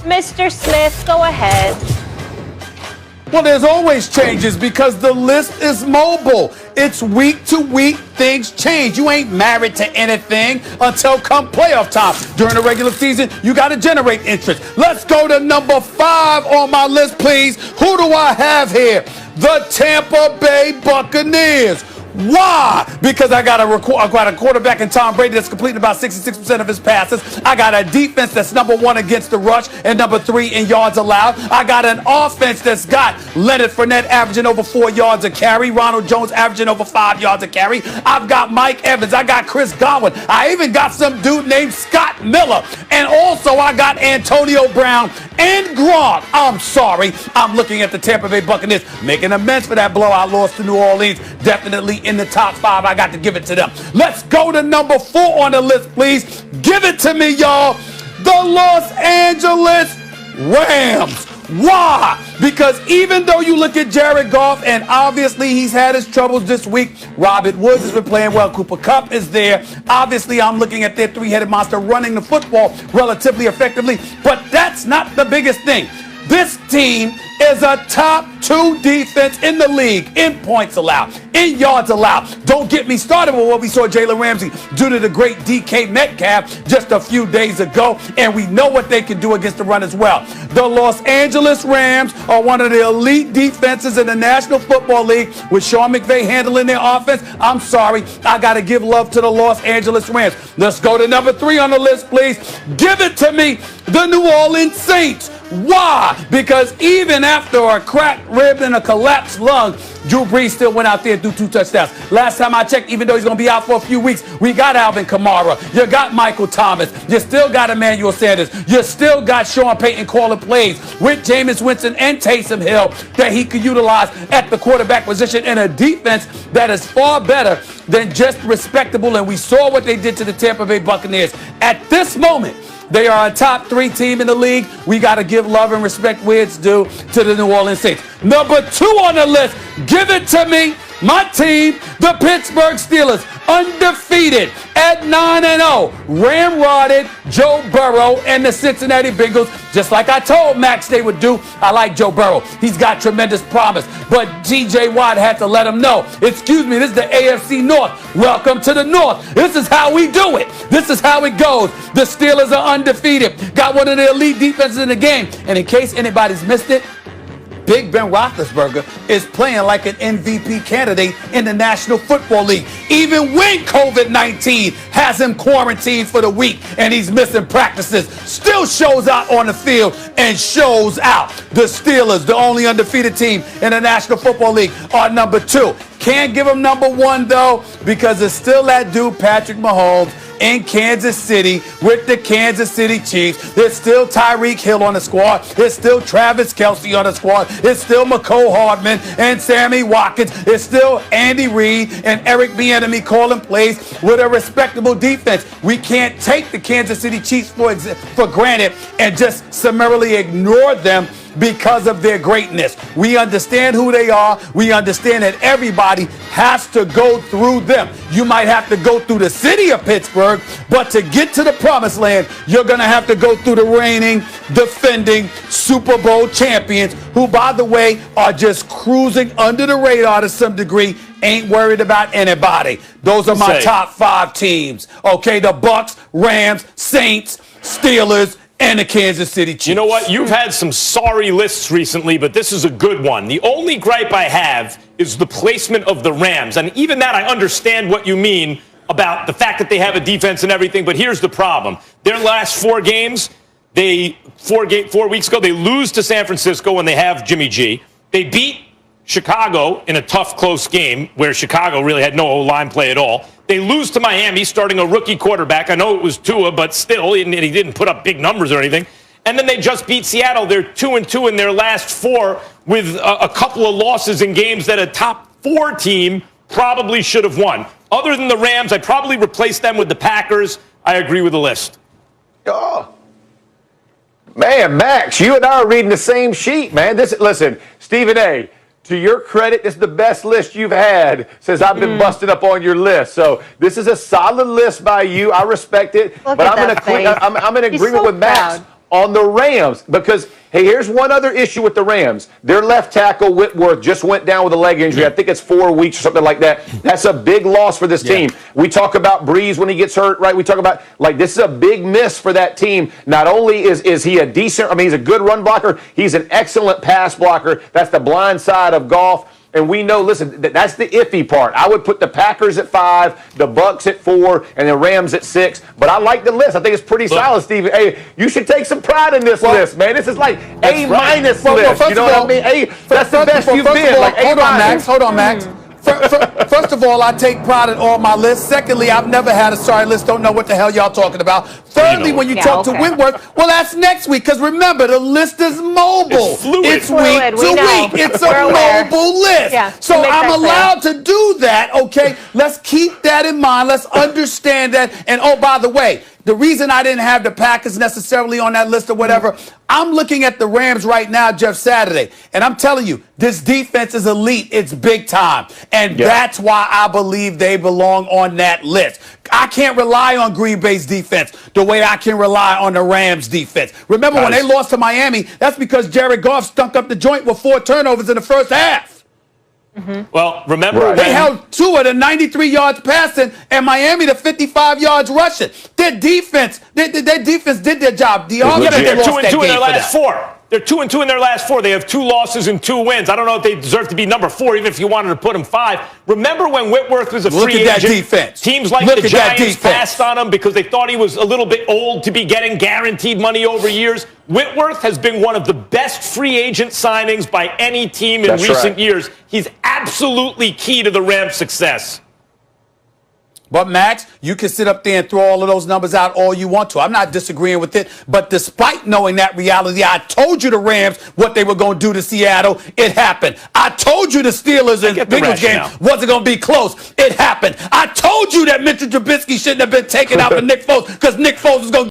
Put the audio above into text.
Mr. Smith, go ahead. Well, there's always changes because the list is mobile. It's week to week, things change. You ain't married to anything until come playoff time. During the regular season, you got to generate interest. Let's go to number 5 on my list, please. Who do I have here? The Tampa Bay Buccaneers. Why? Because I got a quarterback in Tom Brady that's completing about 66% of his passes. I got a defense that's number 1 against the rush and number 3 in yards allowed. I got an offense that's got Leonard Fournette averaging over 4 yards a carry, Ronald Jones averaging over 5 yards a carry. I've got Mike Evans. I got Chris Godwin. I even got some dude named Scott Miller. And also I got Antonio Brown and Gronk. I'm sorry. I'm looking at the Tampa Bay Buccaneers making amends for that blowout loss to New Orleans. Definitely in the top 5. I got to give it to them. Let's go to number 4 on the list, please. Give it to me, y'all. The Los Angeles Rams. Why? Because even though you look at Jared Goff, and obviously he's had his troubles this week, Robert Woods has been playing well, Cooper Kupp is there. Obviously, I'm looking at their 3-headed monster running the football relatively effectively, but that's not the biggest thing. This team is a top 2 defense in the league in points allowed, in yards allowed. Don't get me started with what we saw Jalen Ramsey do to the great DK Metcalf just a few days ago, and we know what they can do against the run as well. The Los Angeles Rams are one of the elite defenses in the National Football League with Sean McVay handling their offense. I'm sorry, I got to give love to the Los Angeles Rams. Let's go to number 3 on the list, please. Give it to me, the New Orleans Saints. Why? Because even after a cracked rib and a collapsed lung, Drew Brees still went out there and threw 2 touchdowns. Last time I checked, even though he's going to be out for a few weeks, we got Alvin Kamara. You got Michael Thomas. You still got Emmanuel Sanders. You still got Sean Payton calling plays with Jameis Winston and Taysom Hill that he could utilize at the quarterback position in a defense that is far better than just respectable. And we saw what they did to the Tampa Bay Buccaneers. At this moment, they are a top 3 team in the league. We got to give love and respect where it's due to the New Orleans Saints. Number 2 on the list, give it to me, my team, the Pittsburgh Steelers, undefeated at 9-0, ramrodded Joe Burrow and the Cincinnati Bengals, just like I told Max they would do. I like Joe Burrow. He's got tremendous promise, but T.J. Watt had to let him know, excuse me, this is the AFC North. Welcome to the North. This is how we do it. This is how it goes. The Steelers are undefeated, got one of the elite defenses in the game, and in case anybody's missed it, Big Ben Roethlisberger is playing like an MVP candidate in the National Football League. Even when COVID-19 has him quarantined for the week and he's missing practices, still shows out on the field and shows out. The Steelers, the only undefeated team in the National Football League, are number 2. Can't give him number 1, though, because it's still that dude, Patrick Mahomes, in Kansas City with the Kansas City Chiefs. There's still Tyreek Hill on the squad. There's still Travis Kelce on the squad. It's still McCole Hardman and Sammy Watkins. It's still Andy Reid and Eric Bieniemy calling plays with a respectable defense. We can't take the Kansas City Chiefs for granted and just summarily ignore them because of their greatness. We understand who they are. We understand that everybody has to go through them. You might have to go through the city of Pittsburgh, but to get to the promised land, you're going to have to go through the reigning, defending Super Bowl champions, who, by the way, are just cruising under the radar to some degree, ain't worried about anybody. Those are my top 5 teams. Okay, the Bucks, Rams, Saints, Steelers, and the Kansas City Chiefs. You know what? You've had some sorry lists recently, but this is a good one. The only gripe I have is the placement of the Rams. And even that, I understand what you mean about the fact that they have a defense and everything, but here's the problem. Their last 4 games, 4 weeks ago, they lose to San Francisco when they have Jimmy G. They beat Chicago in a tough, close game where Chicago really had no O-line play at all. They lose to Miami, starting a rookie quarterback. I know it was Tua, but still, he didn't put up big numbers or anything. And then they just beat Seattle. They're 2-2 in their last 4 with a couple of losses in games that a top 4 team probably should have won. Other than the Rams, I'd probably replace them with the Packers. I agree with the list. Oh. Man, Max, you and I are reading the same sheet, man. Listen, Stephen A., to your credit, this is the best list you've had since I've been busting up on your list. So this is a solid list by you. I respect it. Look but at I'm in agreement with Max on the Rams because, hey, here's one other issue with the Rams. Their left tackle, Whitworth, just went down with a leg injury. I think it's 4 weeks or something like that. That's a big loss for this team. We talk about Breeze when he gets hurt, right? We talk about, like, this is a big miss for that team. Not only is he a decent, I mean, he's a good run blocker, he's an excellent pass blocker. That's the blind side of golf. And we know, listen, that's the iffy part. I would put the Packers at 5, the Bucks at 4, and the Rams at 6. But I like the list. I think it's pretty solid, Steven. Hey, you should take some pride in this list, man. This is like A-minus list. You know what I mean? Hey, that's the best you've been. Like, hold on, Max. Hold on, Max. First of all, I take pride in all my lists. Secondly, I've never had a sorry list. Don't know what the hell y'all talking about. Thirdly, when you talk to Whitworth, well, that's next week. Because remember, the list is mobile. It's fluid. It's week to week. It's a mobile list. Yeah, so I'm allowed to do that, okay? Let's keep that in mind. Let's understand that. And, oh, by the way, the reason I didn't have the Packers necessarily on that list or whatever, I'm looking at the Rams right now, Jeff Saturday, and I'm telling you, this defense is elite. It's big time. And that's why I believe they belong on that list. I can't rely on Green Bay's defense the way I can rely on the Rams' defense. Remember when they lost to Miami, that's because Jared Goff stunk up the joint with 4 turnovers in the first half. Well, remember they held Tua to 93 yards passing and Miami to 55 yards rushing. Their defense did their job. The argument they lost that game in their for last that. 4. They're 2-2 in their last 4. They have 2 losses and 2 wins. I don't know if they deserve to be number 4, even if you wanted to put them 5. Remember when Whitworth was a free agent? Look at that defense. Teams like the Giants passed on him because they thought he was a little bit old to be getting guaranteed money over years. Whitworth has been one of the best free agent signings by any team in recent years. He's absolutely key to the Rams' success. But, Max, you can sit up there and throw all of those numbers out all you want to. I'm not disagreeing with it. But despite knowing that reality, I told you the Rams what they were going to do to Seattle. It happened. I told you the Steelers and Bengals game wasn't going to be close. It happened. I told you that Mitchell Trubisky shouldn't have been taken out for Nick Foles because Nick Foles was going to